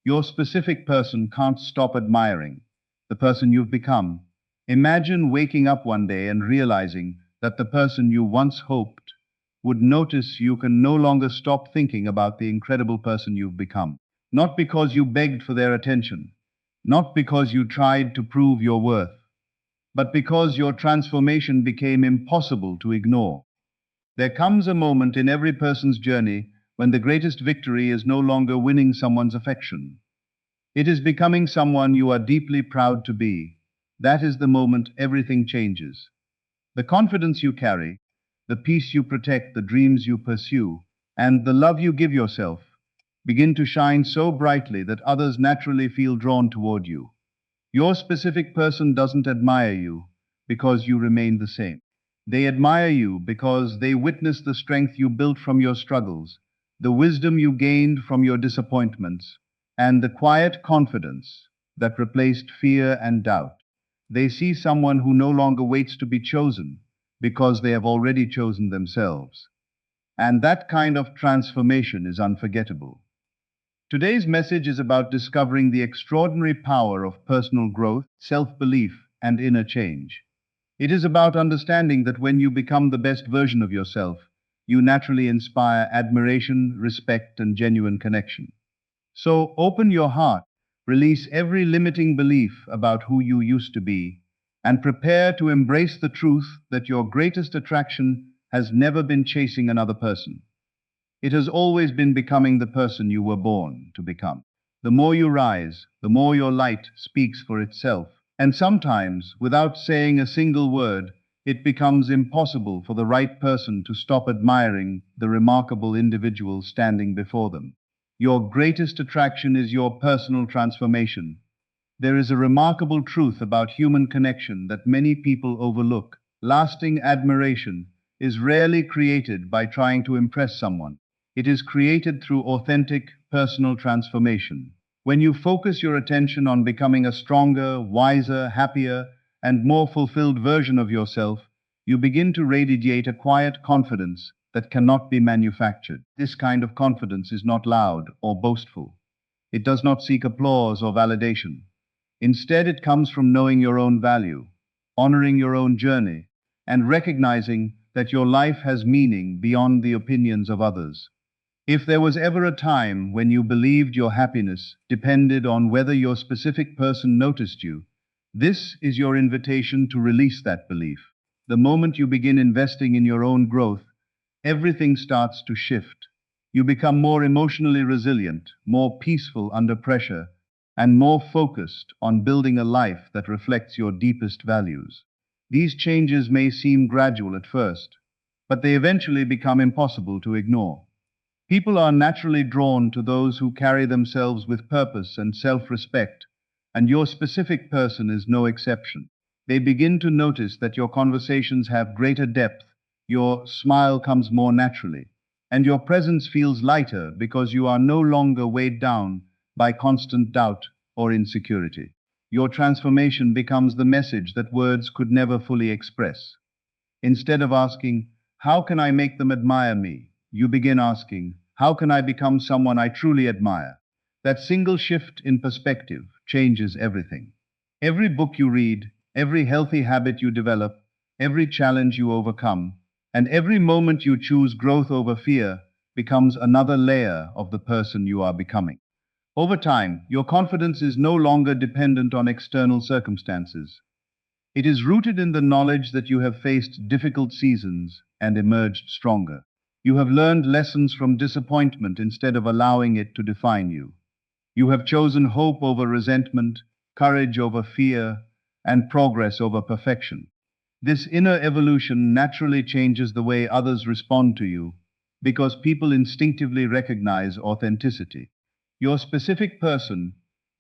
Your specific person can't stop admiring the person you've become. Imagine waking up one day and realizing that the person you once hoped would notice you can no longer stop thinking about the incredible person you've become. Not because you begged for their attention, not because you tried to prove your worth, but because your transformation became impossible to ignore. There comes a moment in every person's journey when the greatest victory is no longer winning someone's affection. It is becoming someone you are deeply proud to be. That is the moment everything changes. The confidence you carry, the peace you protect, the dreams you pursue, and the love you give yourself begin to shine so brightly that others naturally feel drawn toward you. Your specific person doesn't admire you because you remain the same. They admire you because they witness the strength you built from your struggles, the wisdom you gained from your disappointments, and the quiet confidence that replaced fear and doubt. They see someone who no longer waits to be chosen because they have already chosen themselves. And that kind of transformation is unforgettable. Today's message is about discovering the extraordinary power of personal growth, self-belief, and inner change. It is about understanding that when you become the best version of yourself, you naturally inspire admiration, respect, and genuine connection. So open your heart, release every limiting belief about who you used to be, and prepare to embrace the truth that your greatest attraction has never been chasing another person. It has always been becoming the person you were born to become. The more you rise, the more your light speaks for itself. And sometimes, without saying a single word, it becomes impossible for the right person to stop admiring the remarkable individual standing before them. Your greatest attraction is your personal transformation. There is a remarkable truth about human connection that many people overlook. Lasting admiration is rarely created by trying to impress someone. It is created through authentic, personal transformation. When you focus your attention on becoming a stronger, wiser, happier, and more fulfilled version of yourself, you begin to radiate a quiet confidence that cannot be manufactured. This kind of confidence is not loud or boastful. It does not seek applause or validation. Instead, it comes from knowing your own value, honoring your own journey, and recognizing that your life has meaning beyond the opinions of others. If there was ever a time when you believed your happiness depended on whether your specific person noticed you, this is your invitation to release that belief. The moment you begin investing in your own growth, everything starts to shift. You become more emotionally resilient, more peaceful under pressure, and more focused on building a life that reflects your deepest values. These changes may seem gradual at first, but they eventually become impossible to ignore. People are naturally drawn to those who carry themselves with purpose and self-respect, and your specific person is no exception. They begin to notice that your conversations have greater depth, your smile comes more naturally, and your presence feels lighter because you are no longer weighed down by constant doubt or insecurity. Your transformation becomes the message that words could never fully express. Instead of asking, "How can I make them admire me?" you begin asking, "How can I become someone I truly admire?" That single shift in perspective changes everything. Every book you read, every healthy habit you develop, every challenge you overcome, and every moment you choose growth over fear becomes another layer of the person you are becoming. Over time, your confidence is no longer dependent on external circumstances. It is rooted in the knowledge that you have faced difficult seasons and emerged stronger. You have learned lessons from disappointment instead of allowing it to define you. You have chosen hope over resentment, courage over fear, and progress over perfection. This inner evolution naturally changes the way others respond to you because people instinctively recognize authenticity. Your specific person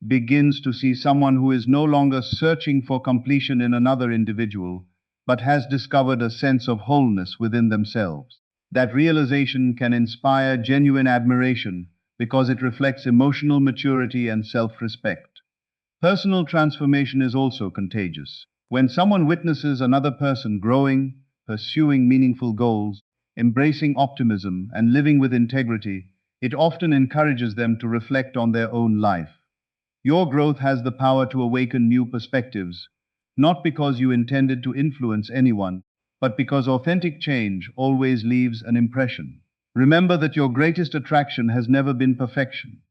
begins to see someone who is no longer searching for completion in another individual, but has discovered a sense of wholeness within themselves. That realization can inspire genuine admiration because it reflects emotional maturity and self-respect. Personal transformation is also contagious. When someone witnesses another person growing, pursuing meaningful goals, embracing optimism, and living with integrity, It often encourages them to reflect on their own life. Your growth has the power to awaken new perspectives, not because you intended to influence anyone, but because authentic change always leaves an impression. Remember that your greatest attraction has never been perfection.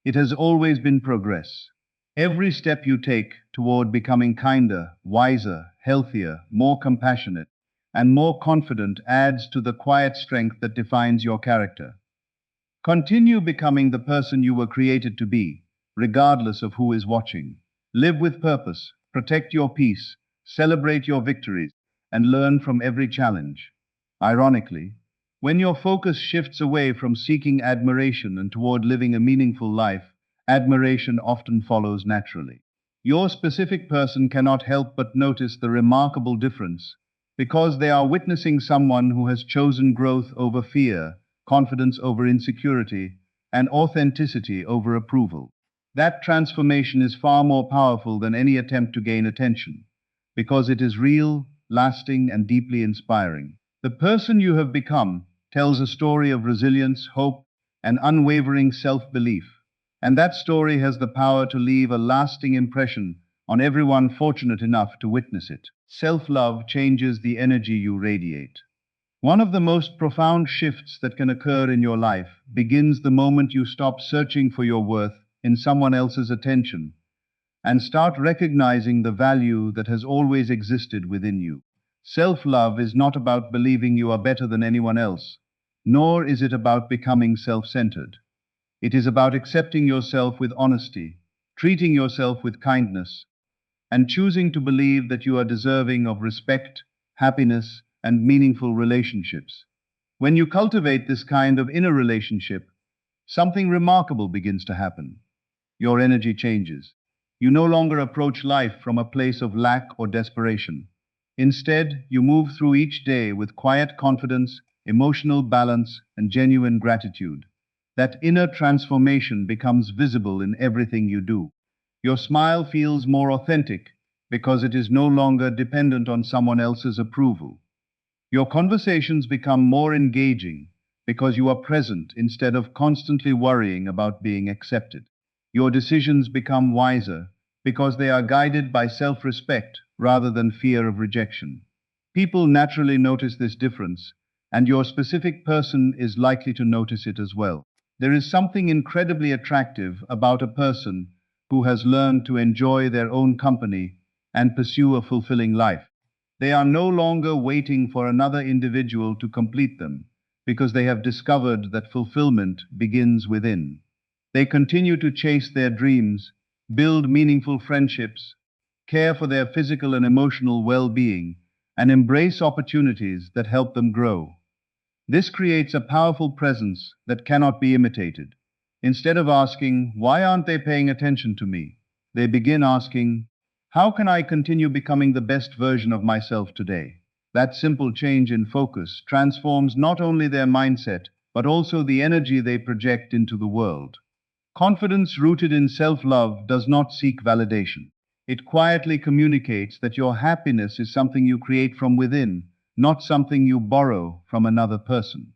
It has always been progress. Every step you take toward becoming kinder, wiser, healthier, more compassionate, and more confident adds to the quiet strength that defines your character. Continue becoming the person you were created to be, regardless of who is watching. Live with purpose, protect your peace, celebrate your victories, and learn from every challenge. Ironically, when your focus shifts away from seeking admiration and toward living a meaningful life, admiration often follows naturally. Your specific person cannot help but notice the remarkable difference because they are witnessing someone who has chosen growth over fear, confidence over insecurity, and authenticity over approval. That transformation is far more powerful than any attempt to gain attention, because it is real, lasting, and deeply inspiring. The person you have become tells a story of resilience, hope, and unwavering self-belief, and that story has the power to leave a lasting impression on everyone fortunate enough to witness it. Self-love changes the energy you radiate. One of the most profound shifts that can occur in your life begins the moment you stop searching for your worth in someone else's attention and start recognizing the value that has always existed within you. Self-love is not about believing you are better than anyone else, nor is it about becoming self-centered. It is about accepting yourself with honesty, treating yourself with kindness, and choosing to believe that you are deserving of respect, happiness, and meaningful relationships. When you cultivate this kind of inner relationship, something remarkable begins to happen. Your energy changes. You no longer approach life from a place of lack or desperation. Instead, you move through each day with quiet confidence, emotional balance, and genuine gratitude. That inner transformation becomes visible in everything you do. Your smile feels more authentic because it is no longer dependent on someone else's approval. Your conversations become more engaging because you are present instead of constantly worrying about being accepted. Your decisions become wiser because they are guided by self-respect rather than fear of rejection. People naturally notice this difference, and your specific person is likely to notice it as well. There is something incredibly attractive about a person who has learned to enjoy their own company and pursue a fulfilling life. They are no longer waiting for another individual to complete them because they have discovered that fulfillment begins within. They continue to chase their dreams, build meaningful friendships, care for their physical and emotional well-being, and embrace opportunities that help them grow. This creates a powerful presence that cannot be imitated. Instead of asking, "Why aren't they paying attention to me?" they begin asking, "How can I continue becoming the best version of myself today?" That simple change in focus transforms not only their mindset, but also the energy they project into the world. Confidence rooted in self-love does not seek validation. It quietly communicates that your happiness is something you create from within, not something you borrow from another person.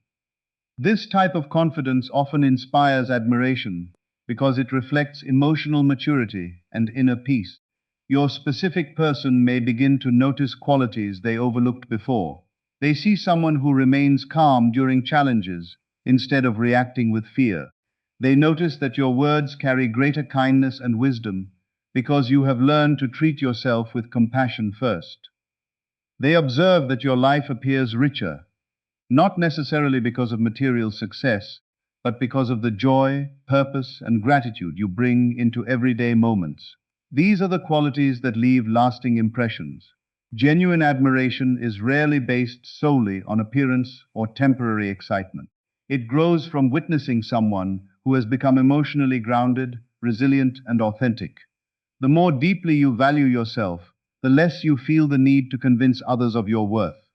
This type of confidence often inspires admiration because it reflects emotional maturity and inner peace. Your specific person may begin to notice qualities they overlooked before. They see someone who remains calm during challenges instead of reacting with fear. They notice that your words carry greater kindness and wisdom because you have learned to treat yourself with compassion first. They observe that your life appears richer, not necessarily because of material success, but because of the joy, purpose, and gratitude you bring into everyday moments. These are the qualities that leave lasting impressions. Genuine admiration is rarely based solely on appearance or temporary excitement. It grows from witnessing someone who has become emotionally grounded, resilient, and authentic. The more deeply you value yourself, the less you feel the need to convince others of your worth.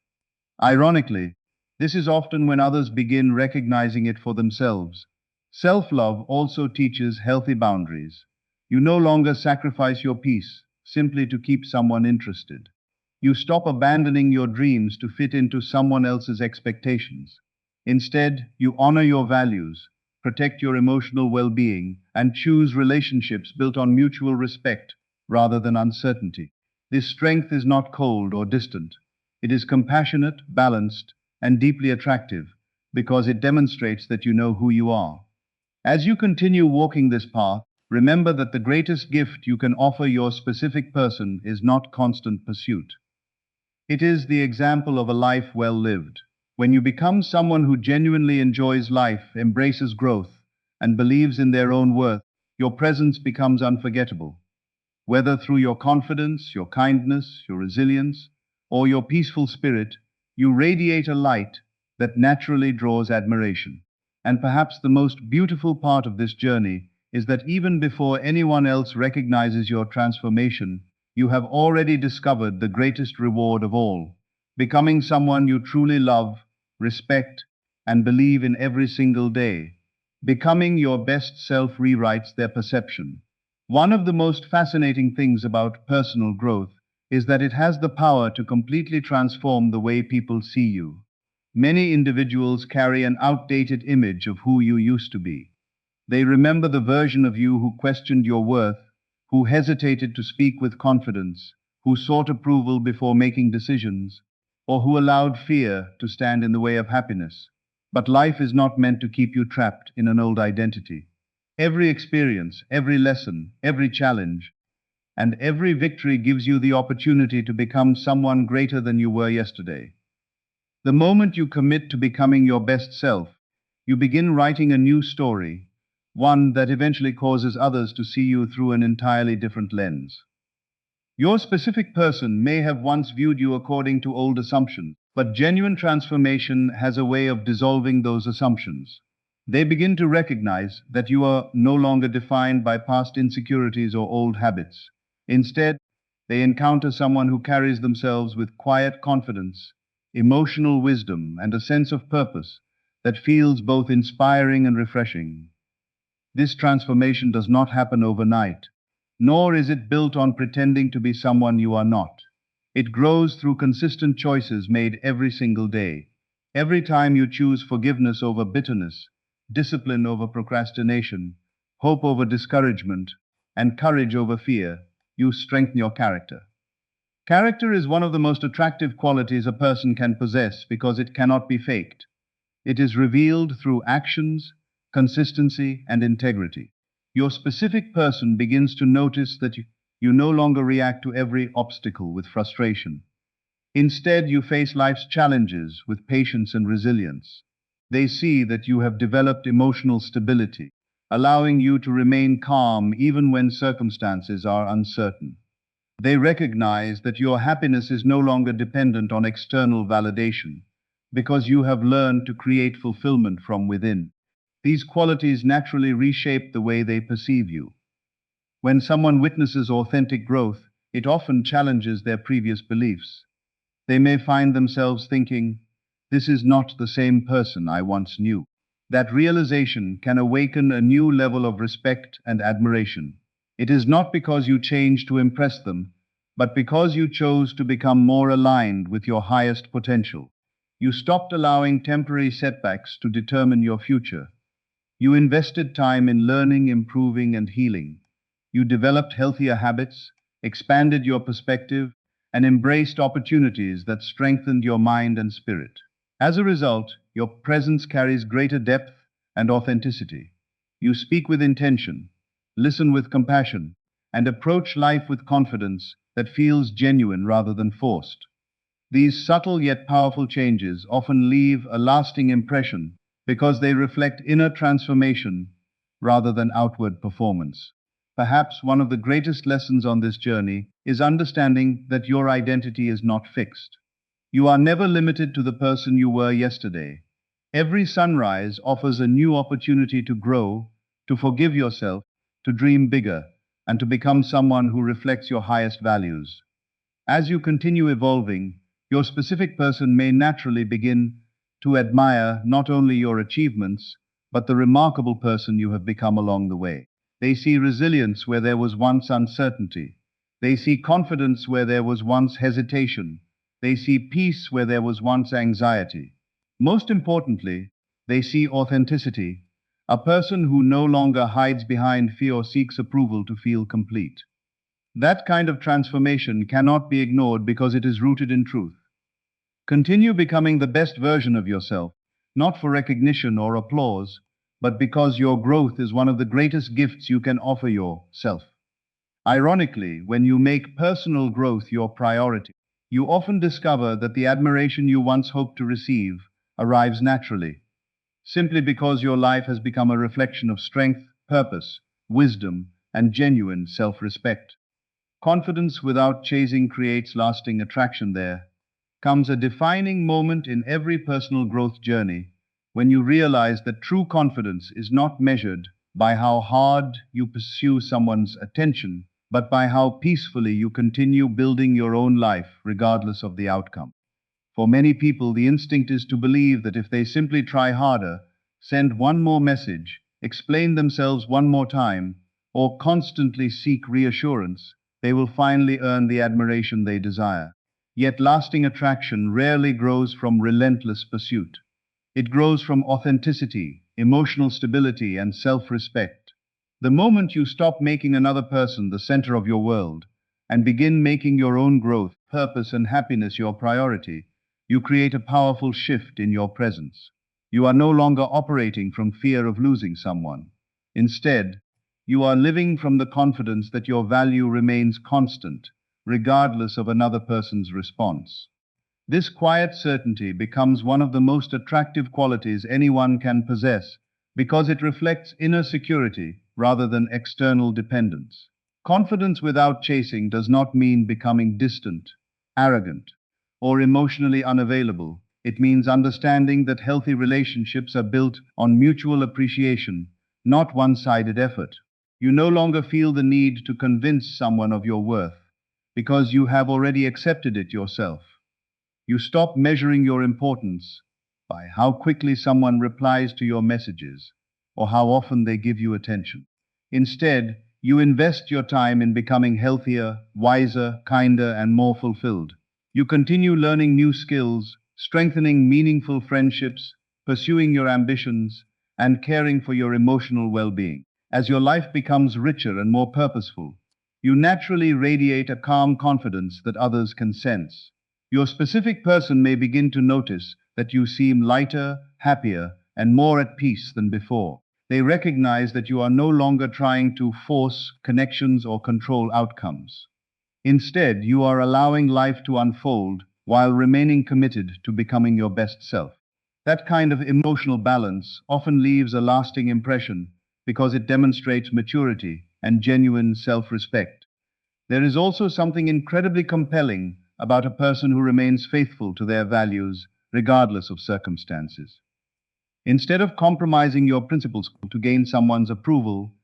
Ironically, this is often when others begin recognizing it for themselves. Self-love also teaches healthy boundaries. You no longer sacrifice your peace simply to keep someone interested. You stop abandoning your dreams to fit into someone else's expectations. Instead, you honor your values, protect your emotional well-being, and choose relationships built on mutual respect rather than uncertainty. This strength is not cold or distant. It is compassionate, balanced, and deeply attractive because it demonstrates that you know who you are. As you continue walking this path, remember that the greatest gift you can offer your specific person is not constant pursuit. It is the example of a life well lived. When you become someone who genuinely enjoys life, embraces growth, and believes in their own worth, your presence becomes unforgettable. Whether through your confidence, your kindness, your resilience, or your peaceful spirit, you radiate a light that naturally draws admiration. And perhaps the most beautiful part of this journey is that even before anyone else recognizes your transformation, you have already discovered the greatest reward of all, becoming someone you truly love, respect, and believe in every single day. Becoming your best self rewrites their perception. One of the most fascinating things about personal growth is that it has the power to completely transform the way people see you. Many individuals carry an outdated image of who you used to be. They remember the version of you who questioned your worth, who hesitated to speak with confidence, who sought approval before making decisions, or who allowed fear to stand in the way of happiness. But life is not meant to keep you trapped in an old identity. Every experience, every lesson, every challenge, and every victory gives you the opportunity to become someone greater than you were yesterday. The moment you commit to becoming your best self, you begin writing a new story, one that eventually causes others to see you through an entirely different lens. Your specific person may have once viewed you according to old assumptions, but genuine transformation has a way of dissolving those assumptions. They begin to recognize that you are no longer defined by past insecurities or old habits. Instead, they encounter someone who carries themselves with quiet confidence, emotional wisdom, and a sense of purpose that feels both inspiring and refreshing. This transformation does not happen overnight, nor is it built on pretending to be someone you are not. It grows through consistent choices made every single day. Every time you choose forgiveness over bitterness, discipline over procrastination, hope over discouragement, and courage over fear, you strengthen your character. Character is one of the most attractive qualities a person can possess because it cannot be faked. It is revealed through actions, consistency, and integrity. Your specific person begins to notice that you no longer react to every obstacle with frustration. Instead, you face life's challenges with patience and resilience. They see that you have developed emotional stability, allowing you to remain calm even when circumstances are uncertain. They recognize that your happiness is no longer dependent on external validation, because you have learned to create fulfillment from within. These qualities naturally reshape the way they perceive you. When someone witnesses authentic growth, it often challenges their previous beliefs. They may find themselves thinking, "This is not the same person I once knew." That realization can awaken a new level of respect and admiration. It is not because you changed to impress them, but because you chose to become more aligned with your highest potential. You stopped allowing temporary setbacks to determine your future. You invested time in learning, improving, and healing. You developed healthier habits, expanded your perspective, and embraced opportunities that strengthened your mind and spirit. As a result, your presence carries greater depth and authenticity. You speak with intention, listen with compassion, and approach life with confidence that feels genuine rather than forced. These subtle yet powerful changes often leave a lasting impression because they reflect inner transformation rather than outward performance. Perhaps one of the greatest lessons on this journey is understanding that your identity is not fixed. You are never limited to the person you were yesterday. Every sunrise offers a new opportunity to grow, to forgive yourself, to dream bigger, and to become someone who reflects your highest values. As you continue evolving, your specific person may naturally begin to admire not only your achievements, but the remarkable person you have become along the way. They see resilience where there was once uncertainty. They see confidence where there was once hesitation. They see peace where there was once anxiety. Most importantly, they see authenticity, a person who no longer hides behind fear or seeks approval to feel complete. That kind of transformation cannot be ignored because it is rooted in truth. Continue becoming the best version of yourself, not for recognition or applause, but because your growth is one of the greatest gifts you can offer yourself. Ironically, when you make personal growth your priority, you often discover that the admiration you once hoped to receive arrives naturally, simply because your life has become a reflection of strength, purpose, wisdom, and genuine self-respect. Confidence without chasing creates lasting attraction. There comes a defining moment in every personal growth journey when you realize that true confidence is not measured by how hard you pursue someone's attention, but by how peacefully you continue building your own life regardless of the outcome. For many people, the instinct is to believe that if they simply try harder, send one more message, explain themselves one more time, or constantly seek reassurance, they will finally earn the admiration they desire. Yet lasting attraction rarely grows from relentless pursuit. It grows from authenticity, emotional stability, and self-respect. The moment you stop making another person the center of your world and begin making your own growth, purpose, and happiness your priority, you create a powerful shift in your presence. You are no longer operating from fear of losing someone. Instead, you are living from the confidence that your value remains constant, regardless of another person's response. This quiet certainty becomes one of the most attractive qualities anyone can possess because it reflects inner security rather than external dependence. Confidence without chasing does not mean becoming distant, arrogant, or emotionally unavailable. It means understanding that healthy relationships are built on mutual appreciation, not one-sided effort. You no longer feel the need to convince someone of your worth because you have already accepted it yourself. You stop measuring your importance by how quickly someone replies to your messages or how often they give you attention. Instead, you invest your time in becoming healthier, wiser, kinder, and more fulfilled. You continue learning new skills, strengthening meaningful friendships, pursuing your ambitions, and caring for your emotional well-being. As your life becomes richer and more purposeful, you naturally radiate a calm confidence that others can sense. Your specific person may begin to notice that you seem lighter, happier, and more at peace than before. They recognize that you are no longer trying to force connections or control outcomes. Instead, you are allowing life to unfold while remaining committed to becoming your best self. That kind of emotional balance often leaves a lasting impression because it demonstrates maturity and genuine self-respect. There is also something incredibly compelling about a person who remains faithful to their values regardless of circumstances. Instead of compromising your principles to gain someone's approval,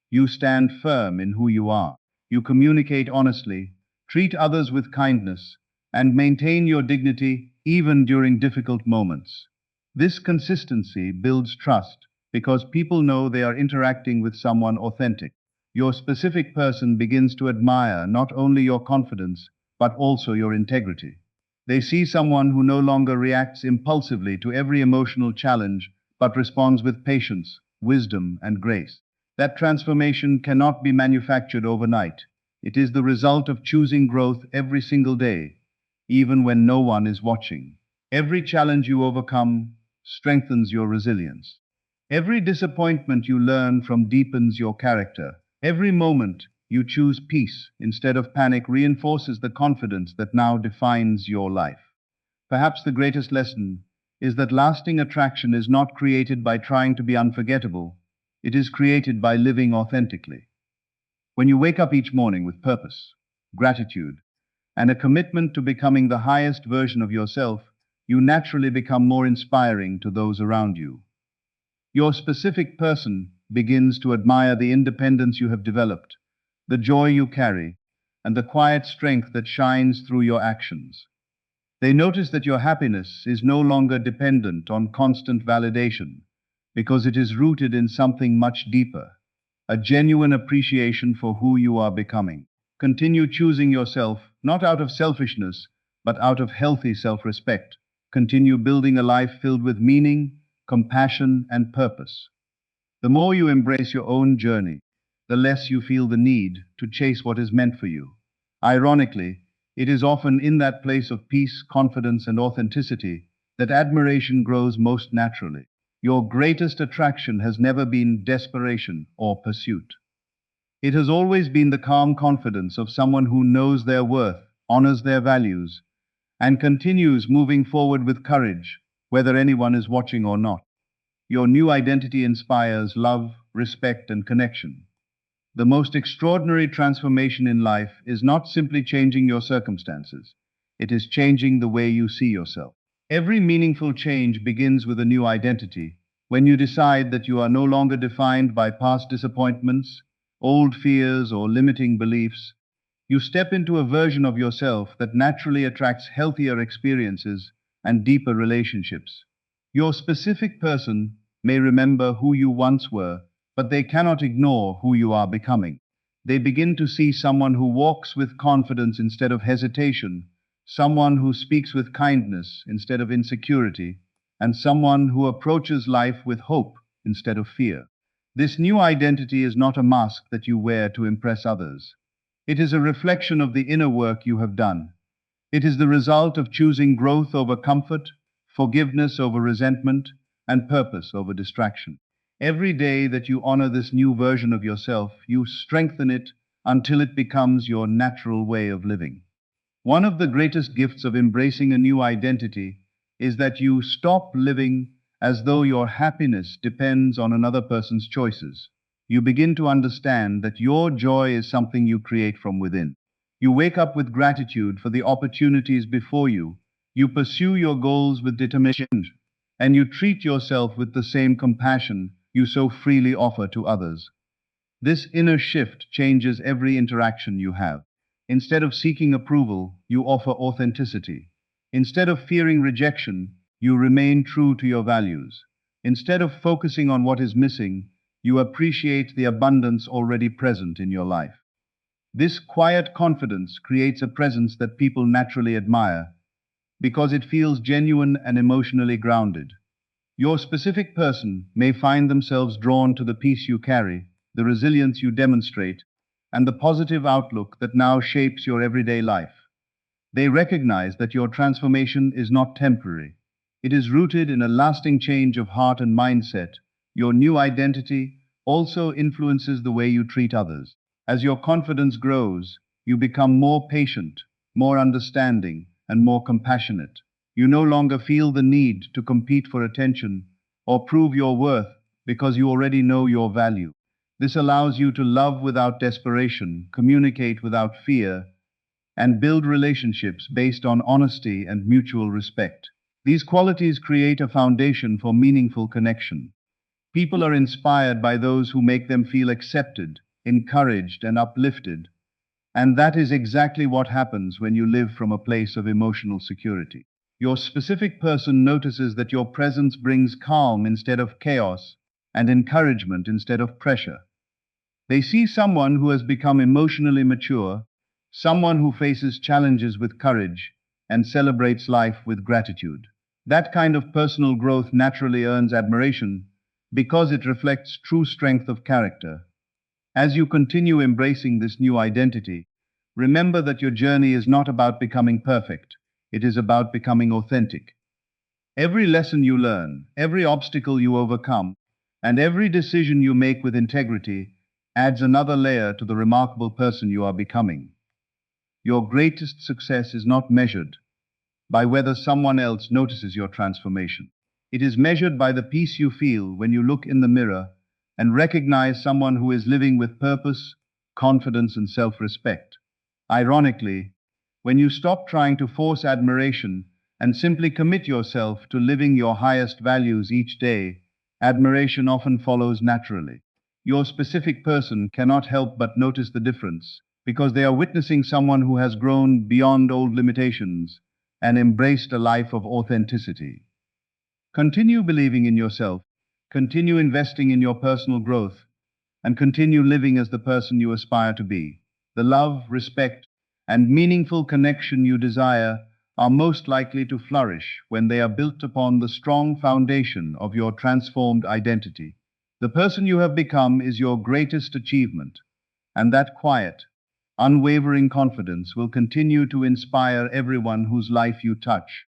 you stand firm in who you are. You communicate honestly, treat others with kindness, and maintain your dignity even during difficult moments. This consistency builds trust because people know they are interacting with someone authentic. Your specific person begins to admire not only your confidence, but also your integrity. They see someone who no longer reacts impulsively to every emotional challenge, but responds with patience, wisdom, and grace. That transformation cannot be manufactured overnight. It is the result of choosing growth every single day, even when no one is watching. Every challenge you overcome strengthens your resilience. Every disappointment you learn from deepens your character. Every moment you choose peace instead of panic reinforces the confidence that now defines your life. Perhaps the greatest lesson is that lasting attraction is not created by trying to be unforgettable. It is created by living authentically. When you wake up each morning with purpose, gratitude, and a commitment to becoming the highest version of yourself, you naturally become more inspiring to those around you. Your specific person begins to admire the independence you have developed, the joy you carry, and the quiet strength that shines through your actions. They notice that your happiness is no longer dependent on constant validation because it is rooted in something much deeper, a genuine appreciation for who you are becoming. Continue choosing yourself, not out of selfishness, but out of healthy self-respect. Continue building a life filled with meaning, compassion, and purpose. The more you embrace your own journey, the less you feel the need to chase what is meant for you. Ironically, it is often in that place of peace, confidence, and authenticity that admiration grows most naturally. Your greatest attraction has never been desperation or pursuit. It has always been the calm confidence of someone who knows their worth, honors their values, and continues moving forward with courage, whether anyone is watching or not. Your new identity inspires love, respect, and connection. The most extraordinary transformation in life is not simply changing your circumstances, it is changing the way you see yourself. Every meaningful change begins with a new identity, when you decide that you are no longer defined by past disappointments, old fears, or limiting beliefs. You step into a version of yourself that naturally attracts healthier experiences and deeper relationships. Your specific person may remember who you once were, but they cannot ignore who you are becoming. They begin to see someone who walks with confidence instead of hesitation, someone who speaks with kindness instead of insecurity, and someone who approaches life with hope instead of fear. This new identity is not a mask that you wear to impress others. It is a reflection of the inner work you have done. It is the result of choosing growth over comfort, forgiveness over resentment, and purpose over distraction. Every day that you honor this new version of yourself, you strengthen it until it becomes your natural way of living. One of the greatest gifts of embracing a new identity is that you stop living as though your happiness depends on another person's choices. You begin to understand that your joy is something you create from within. You wake up with gratitude for the opportunities before you. You pursue your goals with determination, and you treat yourself with the same compassion you so freely offer to others. This inner shift changes every interaction you have. Instead of seeking approval, you offer authenticity. Instead of fearing rejection, you remain true to your values. Instead of focusing on what is missing, you appreciate the abundance already present in your life. This quiet confidence creates a presence that people naturally admire because it feels genuine and emotionally grounded. Your specific person may find themselves drawn to the peace you carry, the resilience you demonstrate, and the positive outlook that now shapes your everyday life. They recognize that your transformation is not temporary. It is rooted in a lasting change of heart and mindset. Your new identity also influences the way you treat others. As your confidence grows, you become more patient, more understanding, and more compassionate. You no longer feel the need to compete for attention or prove your worth because you already know your value. This allows you to love without desperation, communicate without fear, and build relationships based on honesty and mutual respect. These qualities create a foundation for meaningful connection. People are inspired by those who make them feel accepted, encouraged, and uplifted. And that is exactly what happens when you live from a place of emotional security. Your specific person notices that your presence brings calm instead of chaos and encouragement instead of pressure. They see someone who has become emotionally mature, someone who faces challenges with courage and celebrates life with gratitude. That kind of personal growth naturally earns admiration because it reflects true strength of character. As you continue embracing this new identity, remember that your journey is not about becoming perfect. It is about becoming authentic. Every lesson you learn, every obstacle you overcome, and every decision you make with integrity adds another layer to the remarkable person you are becoming. Your greatest success is not measured by whether someone else notices your transformation. It is measured by the peace you feel when you look in the mirror and recognize someone who is living with purpose, confidence, and self-respect. Ironically, when you stop trying to force admiration and simply commit yourself to living your highest values each day, admiration often follows naturally. Your specific person cannot help but notice the difference because they are witnessing someone who has grown beyond old limitations and embraced a life of authenticity. Continue believing in yourself, continue investing in your personal growth, and continue living as the person you aspire to be. The love, respect, and meaningful connection you desire are most likely to flourish when they are built upon the strong foundation of your transformed identity. The person you have become is your greatest achievement, and that quiet, unwavering confidence will continue to inspire everyone whose life you touch.